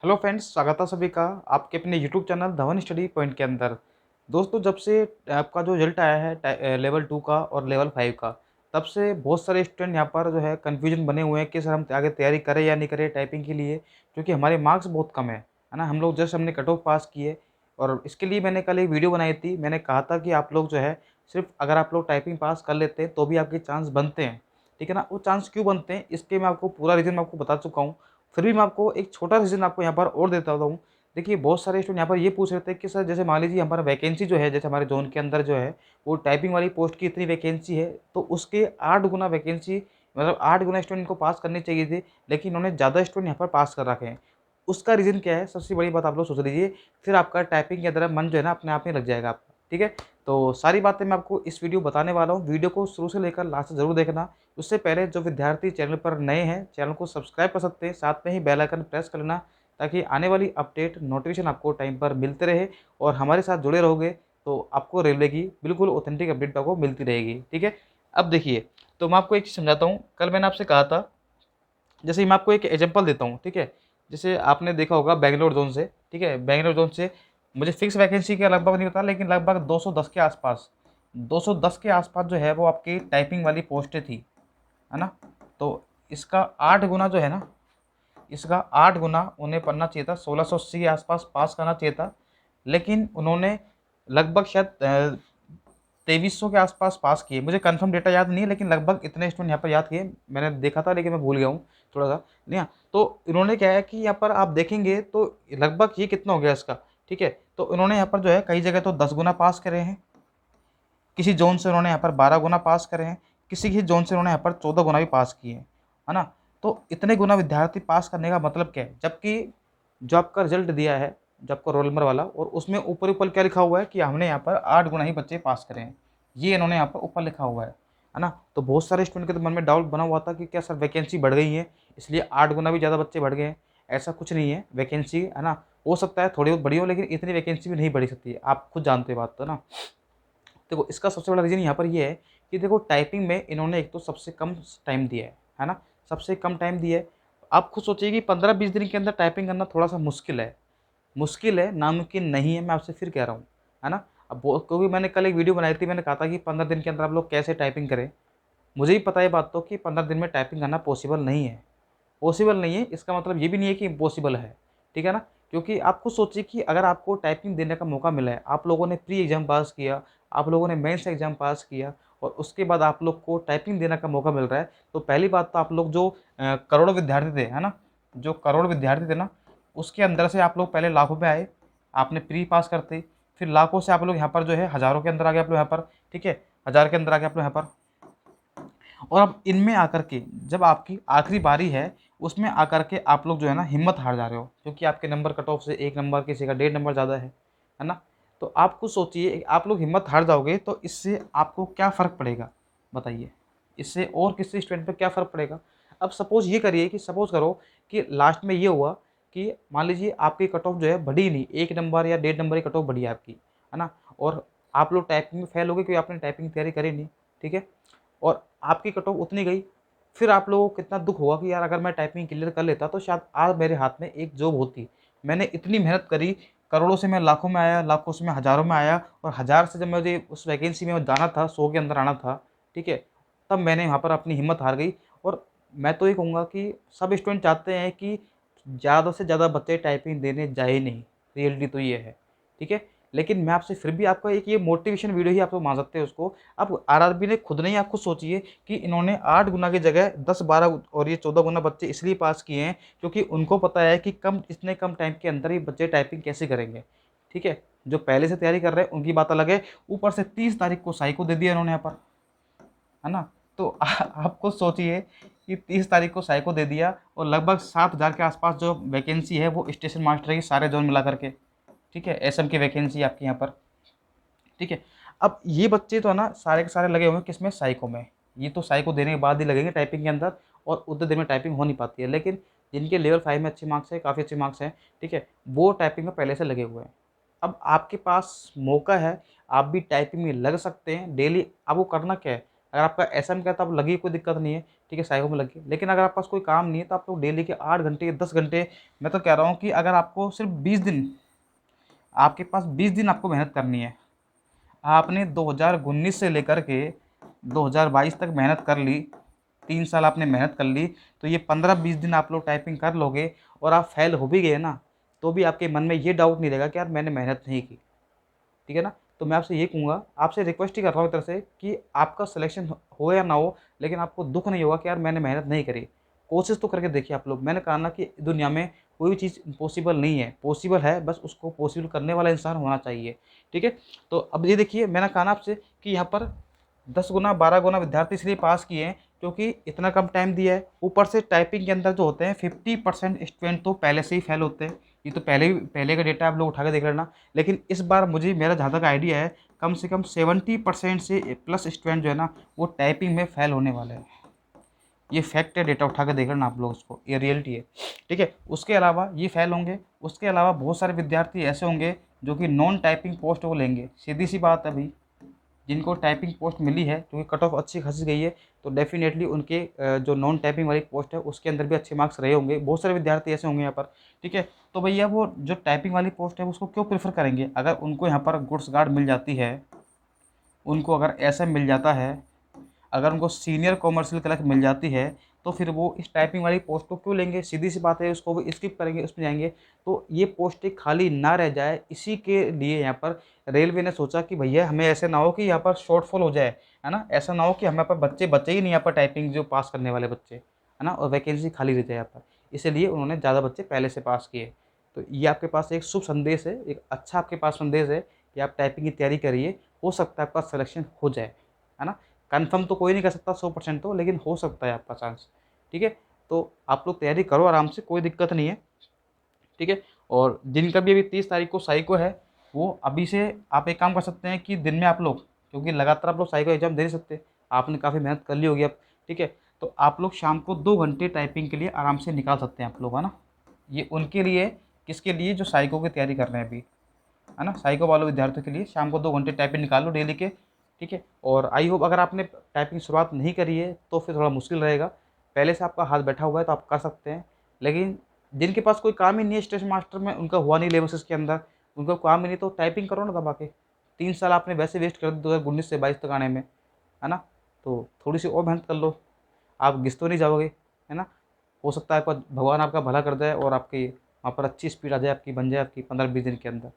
Hello friends, स्वागत है सभी का आपके अपने YouTube channel Dhawan study point के अंदर। दोस्तों, जब से आपका जो रिजल्ट आया है लेवल 2 का और लेवल 5 का, तब से बहुत सारे स्टूडेंट यहाँ पर जो है कन्फ्यूजन बने हुए हैं कि सर हम आगे तैयारी करें या नहीं करें टाइपिंग के लिए, क्योंकि हमारे मार्क्स बहुत कम है ना। हम लोग जस्ट हमने कट ऑफ पास किए और इसके लिए मैंने कल एक वीडियो बनाई थी। मैंने कहा था कि आप लोग जो है सिर्फ अगर आप लोग टाइपिंग पास कर लेते हैं तो भी आपके चांस बनते हैं, ठीक है ना। वो चांस क्यों बनते हैं इसके मैं आपको पूरा रीज़न मैं आपको बता चुका हूँ। फिर भी मैं आपको एक छोटा रीज़न आपको यहाँ पर और देता हूँ। देखिए, बहुत सारे स्टूडेंट यहाँ पर ये पूछ रहे थे कि सर जैसे मान लीजिए हमारा वैकेंसी जो है, जैसे हमारे ज़ोन के अंदर जो है वो टाइपिंग वाली पोस्ट की इतनी वैकेंसी है, तो उसके 8 गुना वैकेंसी, मतलब 8 गुना स्टूडेंट को पास करनी चाहिए थी, लेकिन उन्होंने ज़्यादा स्टूडेंट यहाँ पर पास कर रखे हैं। उसका रीज़न क्या है? सबसे बड़ी बात आप लोग सोच लीजिए, फिर आपका टाइपिंग के अंदर मन जो है ना अपने आप ही लग जाएगा आपका, ठीक है? तो सारी बातें मैं आपको इस वीडियो बताने वाला हूँ। वीडियो को शुरू से लेकर लास्ट तक ज़रूर देखना। उससे पहले जो विद्यार्थी चैनल पर नए हैं, चैनल को सब्सक्राइब कर सकते हैं, साथ में ही बेल आइकन प्रेस कर लेना, ताकि आने वाली अपडेट नोटिफिकेशन आपको टाइम पर मिलते रहे और हमारे साथ जुड़े रहोगे तो आपको रेलवे की बिल्कुल ऑथेंटिक अपडेट आपको मिलती रहेगी, ठीक है? अब देखिए, तो मैं आपको एक चीज़ समझाता हूँ। कल मैंने आपसे कहा था, जैसे मैं आपको एक एग्जांपल देता हूँ, ठीक है? जैसे आपने देखा होगा बैंगलोर ज़ोन से, ठीक है? बैंगलोर ज़ोन से मुझे फिक्स वैकेंसी का लगभग नहीं पता, लेकिन लगभग 210 के आसपास, 210 के आसपास जो है वो आपकी टाइपिंग वाली पोस्टें थी, है ना? तो इसका 8 गुना जो है ना, इसका 8 गुना उन्हें पढ़ना चाहिए था, 1680 के आसपास पास करना चाहिए था। लेकिन उन्होंने लगभग शायद 2300 के आसपास पास किए। मुझे कंफर्म डेटा याद नहीं है, लेकिन लगभग इतने स्टूडेंट यहाँ पर याद किए। मैंने देखा था लेकिन मैं भूल गया हूँ थोड़ा-सा। नहीं हाँ, तो इन्होंने क्या है कि यहाँ पर आप देखेंगे तो लगभग ये कितना हो गया इसका, ठीक है? तो इन्होंने यहाँ पर जो है कई जगह तो 10 गुना पास करे हैं, किसी ज़ोन से उन्होंने यहाँ पर 12 गुना पास करे हैं, किसी-किसी ज़ोन से उन्होंने यहाँ पर 14 गुना भी पास किए हैं, है ना? तो इतने गुना विद्यार्थी पास करने का मतलब क्या है? जबकि जो आपका रिज़ल्ट दिया है, जो आपका रोल नंबर वाला, और उसमें ऊपर-ऊपर क्या लिखा हुआ है कि हमने यहाँ पर 8 गुना ही बच्चे पास करे हैं। ये इन्होंने यहाँ पर ऊपर लिखा हुआ है ना? तो बहुत सारे स्टूडेंट के तो मन में डाउट बना हुआ था कि क्या सर वैकेंसी बढ़ गई है, इसलिए 8 गुना भी ज़्यादा बच्चे बढ़ गए हैं। ऐसा कुछ नहीं है, वैकेंसी है ना? हो सकता है थोड़ी बहुत बढ़ी हो, लेकिन इतनी वैकेंसी भी नहीं बढ़ सकती है। आप खुद जानते हो बात तो ना। देखो, इसका सबसे बड़ा रीज़न यहाँ पर ये है कि देखो टाइपिंग में इन्होंने एक तो सबसे कम टाइम दिया है ना? सबसे कम टाइम दिया है। आप खुद सोचिए कि 15-20 दिन के अंदर टाइपिंग करना थोड़ा-सा मुश्किल है, नामुमकिन नहीं है, मैं आपसे फिर कह रहा हूँ, है ना? अब वो क्योंकि मैंने कल एक वीडियो बनाई थी, मैंने कहा था कि 15 दिन के अंदर आप लोग कैसे टाइपिंग करें। मुझे भी पता है ये बात तो कि 15 दिन में टाइपिंग करना पॉसिबल नहीं है। पॉसिबल नहीं है, इसका मतलब ये भी नहीं है कि इम्पॉसिबल है, ठीक है ना? क्योंकि आप खुद सोचिए कि अगर आपको टाइपिंग देने का मौका मिला है, आप लोगों ने प्री एग्ज़ाम पास किया, आप लोगों ने मेंस एग्ज़ाम पास किया और उसके बाद आप लोग को टाइपिंग देने का मौका मिल रहा है, तो पहली बात तो आप लोग जो करोड़ों विद्यार्थी थे, है ना? जो करोड़ विद्यार्थी थे ना, उसके अंदर से आप लोग पहले लाखों में आए, आपने प्री पास करते, फिर लाखों से आप लोग यहाँ पर जो है हज़ारों के अंदर आ गए आप लोग यहाँ पर, ठीक है? हज़ार के अंदर आ गए आप लोग यहाँ पर। और अब इनमें आकर के जब आपकी आखिरी बारी है, उसमें आकर के आप लोग जो है ना हिम्मत हार जा रहे हो, क्योंकि आपके नंबर कट ऑफ से 1 नंबर, किसी का 1.5 नंबर ज़्यादा है ना? तो आप खुद सोचिए, आप लोग हिम्मत हार जाओगे तो इससे आपको क्या फ़र्क पड़ेगा? बताइए। इससे और किसी स्टूडेंट पे क्या फ़र्क पड़ेगा? अब सपोज़ ये करिए कि सपोज़ करो कि लास्ट में ये हुआ कि मान लीजिए आपकी कट ऑफ जो है बढ़ी ही नहीं, 1 नंबर या 1.5 नंबर की कट ऑफ बढ़ी है आपकी, है ना? और आप लोग टाइपिंग में फेल हो गए क्योंकि आपने टाइपिंग की तैयारी करी नहीं, ठीक है? और आपकी कट ऑफ उतनी गई, फिर आप लोगों को कितना दुःख होगा कि यार अगर मैं टाइपिंग क्लियर कर लेता तो शायद आज मेरे हाथ में एक जॉब होती। मैंने इतनी मेहनत करी, करोड़ों से मैं लाखों में आया, लाखों से मैं हज़ारों में आया और हज़ार से जब मुझे उस वैकेंसी में जाना था, 100 के अंदर आना था, ठीक है? तब मैंने वहाँ पर अपनी हिम्मत हार गई। और मैं तो ये कहूँगा कि सब स्टूडेंट चाहते हैं कि ज़्यादा से ज़्यादा बच्चे टाइपिंग देने जाए नहीं, रियलिटी तो ये है, ठीक है? लेकिन मैं आपसे फिर भी आपका एक ये मोटिवेशन वीडियो ही आप लोग मान सकते हैं उसको। अब आरआरबी ने खुद ने ही, आप खुद सोचिए कि इन्होंने 8 गुना की जगह 10-12 और ये 14 गुना बच्चे इसलिए पास किए हैं क्योंकि उनको पता है कि इतने कम टाइम के अंदर ही बच्चे टाइपिंग कैसे करेंगे, ठीक है? जो पहले से तैयारी कर रहे हैं उनकी बात अलग है, ऊपर से 30 तारीख को साई को दे दिया इन्होंने यहाँ पर, है ना? तो आप खुद सोचिए कि 30 तारीख को साई को दे दिया और लगभग 7,000 के आसपास जो वैकेंसी है वो स्टेशन मास्टर की सारे जोन मिला करके, ठीक है? एसएम की वैकेंसी आपके यहाँ पर, ठीक है। अब ये बच्चे तो है ना सारे के सारे लगे हुए हैं किसमें, साइको में। ये तो साइको देने के बाद ही लगेंगे टाइपिंग के अंदर और उतने देर में टाइपिंग हो नहीं पाती है। लेकिन जिनके लेवल 5 में अच्छे मार्क्स हैं, काफ़ी अच्छे मार्क्स हैं, ठीक है, वो टाइपिंग में पहले से लगे हुए हैं। अब आपके पास मौका है, आप भी टाइपिंग में लग सकते हैं डेली। आपको करना क्या है, अगर आपका एसएम का है तो आप लगी, कोई दिक्कत नहीं है, ठीक है, साइको में लगी। लेकिन अगर आपके पास कोई काम नहीं है तो आप लोग डेली के 8 घंटे 10 घंटे, मैं तो कह रहा हूँ कि अगर आपको सिर्फ 20 दिन, आपके पास 20 दिन आपको मेहनत करनी है। आपने 2019 से लेकर के 2022 तक मेहनत कर ली, 3 साल आपने मेहनत कर ली, तो ये 15-20 दिन आप लोग टाइपिंग कर लोगे और आप फेल हो भी गए ना, तो भी आपके मन में ये डाउट नहीं रहेगा कि यार मैंने मेहनत नहीं की, ठीक है ना। तो मैं आपसे ये कहूँगा, आपसे रिक्वेस्ट ही कर रहा हूँ एक तरह से कि आपका सिलेक्शन हो या ना हो, लेकिन आपको दुःख नहीं होगा कि यार मैंने मेहनत नहीं करी। कोशिश तो करके देखिए आप लोग। मैंने कहा ना कि दुनिया में कोई भी चीज़ इम्पॉसिबल नहीं है, पॉसिबल है, बस उसको पॉसिबल करने वाला इंसान होना चाहिए, ठीक है। तो अब ये देखिए, मैंने कहा ना आपसे कि यहाँ पर 10 गुना 12 गुना विद्यार्थी इसलिए पास किए हैं क्योंकि इतना कम टाइम दिया है। ऊपर से टाइपिंग के अंदर जो होते हैं 50% स्टूडेंट तो पहले से ही फेल होते हैं। ये तो पहले का डेटा आप लोग उठा के देख लेना। लेकिन इस बार मुझे, मेरा जहाँ तक आइडिया है, कम से कम 70% से प्लस स्टूडेंट जो है ना वो टाइपिंग में फेल होने वाले हैं। ये फैक्ट है, डेटा उठा के देख लेना आप लोग उसको, ये रियलिटी है, ठीक है। उसके अलावा ये फेल होंगे, उसके अलावा बहुत सारे विद्यार्थी ऐसे होंगे जो कि नॉन टाइपिंग पोस्ट वो लेंगे। सीधी सी बात है भाई, जिनको टाइपिंग पोस्ट मिली है, क्योंकि कट ऑफ अच्छी खासी गई है, तो डेफिनेटली उनके जो नॉन टाइपिंग वाली पोस्ट है उसके अंदर भी अच्छे मार्क्स रहे होंगे। बहुत सारे विद्यार्थी ऐसे होंगे यहाँ पर, ठीक है। तो भैया वो जो टाइपिंग वाली पोस्ट है उसको क्यों प्रेफर करेंगे? अगर उनको यहाँ पर गुड्स गार्ड मिल जाती है, उनको अगर एसएम मिल जाता है, अगर उनको सीनियर कॉमर्शियल क्लर्क मिल जाती है, तो फिर वो इस टाइपिंग वाली पोस्ट को क्यों लेंगे? सीधी सी बात है, उसको वो स्किप करेंगे, उसमें जाएंगे। तो ये पोस्टें खाली ना रह जाए, इसी के लिए यहाँ पर रेलवे ने सोचा कि भैया हमें ऐसे ना हो कि यहाँ पर शॉर्टफॉल हो जाए, है ना। ऐसा ना हो कि हमें पर बच्चे बच्चे ही नहीं यहाँ पर टाइपिंग जो पास करने वाले बच्चे, है ना, और वैकेंसी खाली रह जाए यहाँ पर। इसीलिए उन्होंने ज़्यादा बच्चे पहले से पास किए। तो ये आपके पास एक शुभ संदेश है, एक अच्छा आपके पास संदेश है कि आप टाइपिंग की तैयारी करिए, हो सकता है आपका सिलेक्शन हो जाए, है ना। कन्फर्म तो कोई नहीं कर सकता 100% तो, लेकिन हो सकता है आपका चांस, ठीक है। तो आप लोग तैयारी करो आराम से, कोई दिक्कत नहीं है, ठीक है। और जिनका भी अभी 30 तारीख को साइको है, वो अभी से आप एक काम कर सकते हैं कि दिन में आप लोग, क्योंकि लगातार आप लोग साइको एग्जाम दे नहीं सकते, आपने काफ़ी मेहनत कर ली होगी अब, ठीक है। तो आप लोग शाम को 2 घंटे टाइपिंग के लिए आराम से निकाल सकते हैं आप लोग, है ना। ये उनके लिए, किसके लिए? जो साइको की तैयारी कर रहे हैं अभी, है ना, साइको वाले विद्यार्थियों के लिए शाम को 2 घंटे टाइपिंग निकालो डेली के, ठीक है। और आई होप, अगर आपने टाइपिंग शुरुआत नहीं करी है तो फिर थोड़ा मुश्किल रहेगा। पहले से आपका हाथ बैठा हुआ है तो आप कर सकते हैं। लेकिन जिनके पास कोई काम ही नहीं है, स्टेशन मास्टर में उनका हुआ नहीं लेबसेस के अंदर, उनका काम ही नहीं, तो टाइपिंग करो ना दबा के। 3 साल आपने वैसे वेस्ट कर दिए 2019 से 22 तक आने में, है ना। तो थोड़ी सी और मेहनत कर लो, आप घिस तो नहीं जाओगे, है ना। हो सकता है आपका, भगवान आपका भला कर जाए और आपकी वहाँ पर अच्छी स्पीड आ जाए, आपकी बन जाए आपकी 15-20 दिन के अंदर।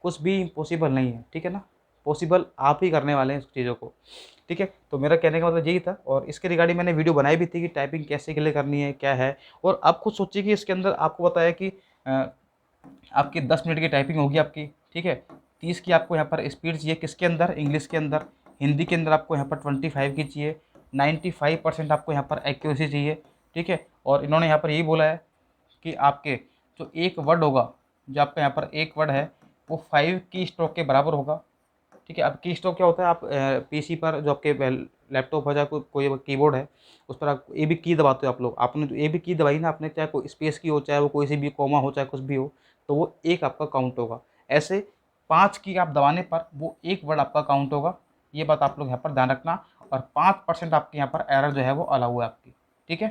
कुछ भी इम्पॉसिबल नहीं है, ठीक है ना। पॉसिबल आप ही करने वाले हैं उस चीज़ों को, ठीक है। तो मेरा कहने का मतलब यही था, और इसके रिगार्डिंग मैंने वीडियो बनाई भी थी कि टाइपिंग कैसे के लिए करनी है, क्या है। और आप खुद सोचिए कि इसके अंदर आपको बताया कि आपकी 10 मिनट की टाइपिंग होगी आपकी, ठीक है। 30 की आपको यहाँ पर स्पीड चाहिए, किसके अंदर? इंग्लिश के अंदर। हिंदी के अंदर आपको यहाँ पर 25 की चाहिए। 95% आपको यहाँ पर एक्यूरेसी चाहिए, ठीक है। और इन्होंने यहाँ पर यही बोला है कि आपके जो एक वर्ड होगा, जो आपका यहाँ पर एक वर्ड है, वो 5 की स्ट्रोक के बराबर होगा, ठीक है। अब की स्ट्रोक क्या होता है? आप पीसी पर जो आपके लैपटॉप हो, चाहे कोई कीबोर्ड है, उस पर आप ए बी की दबाते हो आप लोग, आपने जो ए बी की दबाई ना आपने, चाहे कोई स्पेस की हो, चाहे वो कोई सी भी कॉमा हो, चाहे कुछ भी हो, तो वो एक आपका काउंट होगा। ऐसे 5 की आप दबाने पर वो एक वर्ड आपका काउंट होगा। ये बात आप लोग यहाँ पर ध्यान रखना। और 5% आपके यहाँ पर एरर जो है वो अलाउ है आपकी, ठीक है।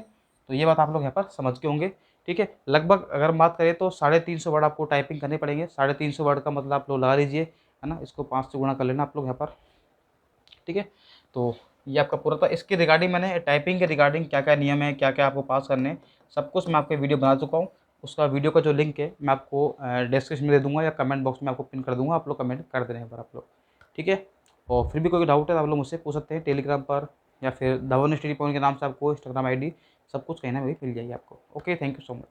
तो ये बात आप लोग यहाँ पर समझ के होंगे, ठीक है। लगभग अगर बात करें तो 350 वर्ड आपको टाइपिंग करने पड़ेंगे। 350 वर्ड का मतलब आप लोग लगा लीजिए, है ना। इसको 5 से गुणा कर लेना आप लोग यहाँ पर, ठीक है। तो ये आपका पूरा था। इसके रिगार्डिंग मैंने टाइपिंग के रिगार्डिंग क्या क्या नियम है, क्या क्या आपको पास करने हैं, सब कुछ मैं आपको वीडियो बना चुका हूँ। उसका वीडियो का जो लिंक है मैं आपको डिस्क्रिप्शन में दे दूँगा, या कमेंट बॉक्स में आपको पिन कर दूँगा, आप लोग कमेंट कर देना एक बार आप लोग, ठीक है। और फिर भी कोई डाउट है तो आप लोग मुझसे पूछ सकते हैं टेलीग्राम पर, या फिर धवन स्टडी पॉइंट के नाम से आपको इंस्टाग्राम आईडी, सब कुछ कहीं ना कहीं मिल जाएगी आपको। Okay, thank you so much.